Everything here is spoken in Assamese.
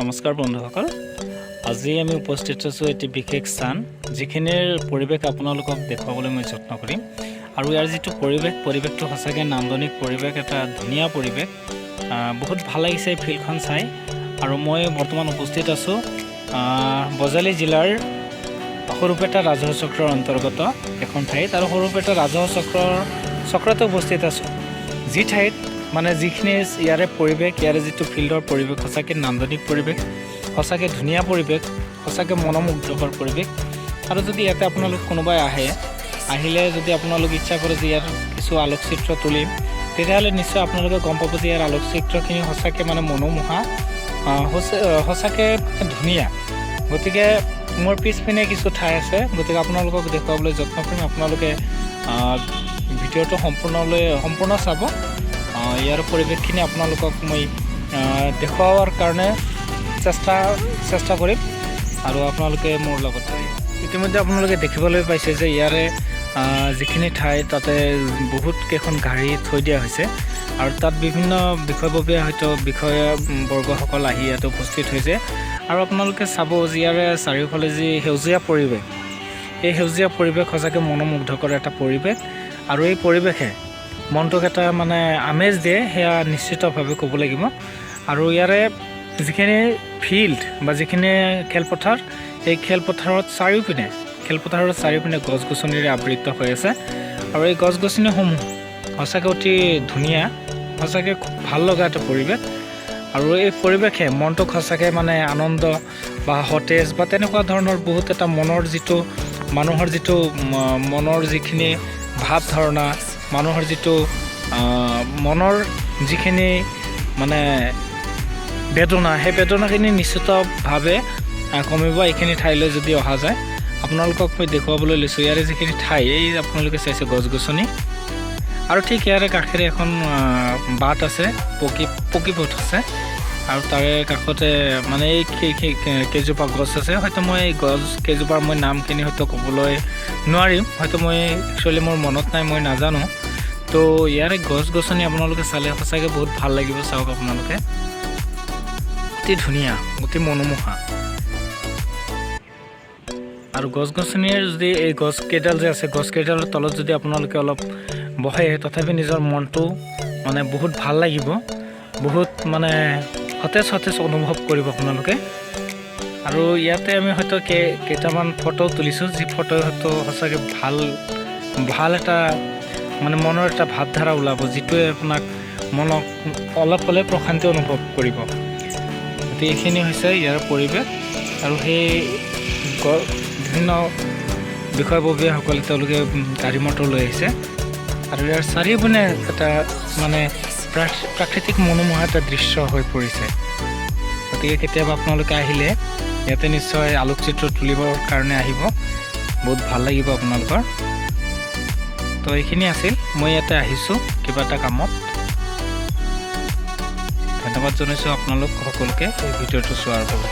নমস্কাৰ বন্ধুসকল, আজি আমি উপস্থিত আছো এটি বিশেষ স্থান যিখিনিৰ পৰিৱেশ আপোনালোকক দেখুৱাবলৈ মই যত্ন কৰিম। আৰু ইয়াৰ যিটো পৰিৱেশটো সঁচাকৈ নান্দনিক পৰিৱেশ, এটা ধুনীয়া পৰিৱেশ। বহুত ভাল লাগিছে এই ফিল্ডখন চাই। আৰু মই বৰ্তমান উপস্থিত আছো বজালী জিলাৰ সৰুপেটা ৰাজহ চক্ৰৰ অন্তৰ্গত এখন ঠাইত। আৰু সৰুপেটা ৰাজহ চক্ৰতে উপস্থিত আছো, যি ঠাইত মানে যিখিনি ইয়াৰে পৰিৱেশ, ইয়াৰে যিটো ফিল্ডৰ পৰিৱেশ সঁচাকৈ নান্দনিক পৰিৱেশ, সঁচাকৈ ধুনীয়া পৰিৱেশ, সঁচাকৈ মনোমুগ্ধকৰ পৰিৱেশ। আৰু যদি ইয়াতে আপোনালোক কোনোবাই আহিলে যদি আপোনালোক ইচ্ছা কৰে যে ইয়াৰ কিছু আলোকচিত্ৰ তুলিম, তেতিয়াহ'লে নিশ্চয় আপোনালোকে গম পাব যে ইয়াৰ আলোকচিত্ৰখিনি সঁচাকৈ মানে মনোমোহা, সঁচাকৈ ধুনীয়া। গতিকে মোৰ পিছপিনে কিছু ঠাই আছে, গতিকে আপোনালোকক দেখুৱাবলৈ যত্ন কৰিম। আপোনালোকে ভিডিঅ'টো সম্পূৰ্ণ চাব। ইয়াৰ পৰিৱেশখিনি আপোনালোকক মই দেখুওৱাৰ কাৰণে চেষ্টা কৰিম, আৰু আপোনালোকে মোৰ লগত থাকিব। ইতিমধ্যে আপোনালোকে দেখিবলৈ পাইছে যে ইয়াৰে যিখিনি ঠাই, তাতে বহুত কেইখন গাড়ী থৈ দিয়া হৈছে, আৰু তাত বিভিন্ন বিষয়ববীয়া হয়তো বিষয়বৰ্গসকল আহি ইয়াতে উপস্থিত হৈছে। আৰু আপোনালোকে চাব যে ইয়াৰে চাৰিওফালে যি সেউজীয়া পৰিৱেশ, এই সেউজীয়া পৰিৱেশ সঁচাকৈ মনোমুগ্ধকৰ এটা পৰিৱেশ। আৰু এই পৰিৱেশে মনটোক এটা মানে আমেজ দিয়ে, সেয়া নিশ্চিতভাৱে ক'ব লাগিব। আৰু ইয়াৰে যিখিনি ফিল্ড বা যিখিনি খেলপথাৰ, এই খেলপথাৰৰ চাৰিওপিনে গছ গছনিৰে আবৃত হৈ আছে। আৰু এই গছ গছনিসমূহ সঁচাকৈ অতি ধুনীয়া, সঁচাকৈ খুব ভাল লগা এটা পৰিৱেশ। আৰু এই পৰিৱেশে মনটোক সঁচাকৈ মানে আনন্দ বা সতেজ বা তেনেকুৱা ধৰণৰ বহুত এটা মানুহৰ যিটো মনৰ যিখিনি ভাৱ ধাৰণা, মানুহৰ যিটো মনৰ যিখিনি মানে বেদনা, সেই বেদনাখিনি নিশ্চিতভাৱে কমিব এইখিনি ঠাইলৈ যদি অহা যায়। আপোনালোকক মই দেখুৱাবলৈ লৈছোঁ ইয়াৰে যিখিনি ঠাই, এই আপোনালোকে চাইছে গছ গছনি, আৰু ঠিক ইয়াৰে কাষেৰে এখন বাট আছে, পকী পথ আছে। আৰু তাৰে কাষতে মানে এই কেইজোপা গছ আছে। হয়তো মই এই গছ কেইজোপাৰ নামখিনি হয়তো ক'বলৈ নোৱাৰিম, হয়তো একচুৱেলি মোৰ মনত নাই, মই নাজানো। তো ইয়াৰে গছ গছনি আপোনালোকে চালে সঁচাকৈ বহুত ভাল লাগিব। চাওক আপোনালোকে, অতি ধুনীয়া, অতি মনোমোহা। আৰু গছ গছনিৰ যদি এই গছকেইডাল যে আছে, গছকেইডালৰ তলত যদি আপোনালোকে অলপ বহে, তথাপি নিজৰ মনটো মানে বহুত ভাল লাগিব, বহুত মানে সতেজ অনুভৱ কৰিব আপোনালোকে। আৰু ইয়াতে আমি হয়তো কেইটামান ফটো তুলিছোঁ, যি ফটো হয়তো সঁচাকৈ ভাল এটা মানে মনৰ এটা ভাৱধাৰা ওলাব, যিটোৱে আপোনাক মনক অলপ হ'লে প্ৰশান্তি অনুভৱ কৰিব। গতিকে এইখিনি হৈছে ইয়াৰ পৰিৱেশ। আৰু সেই বিভিন্ন বিষয়ববীয়াসকলে তেওঁলোকে গাড়ী মটৰ লৈ আহিছে, আৰু ইয়াৰ চাৰিওপিনে এটা মানে প্ৰাকৃতিক মনোমোহা এটা দৃশ্য হৈ পৰিছে। গতিকে কেতিয়াবা আপোনালোকে আহিলে ইয়াতে নিশ্চয় আলোকচিত্ৰ তুলিবৰ কাৰণে আহিব, বহুত ভাল লাগিব আপোনালোকৰ। তো এইখিনি আছিল, মই ইয়াতে আহিছোঁ কিবা এটা কামত। ধন্যবাদ জনাইছোঁ আপোনালোক সকলোকে এই ভিডিঅ'টো চোৱাৰ বাবে।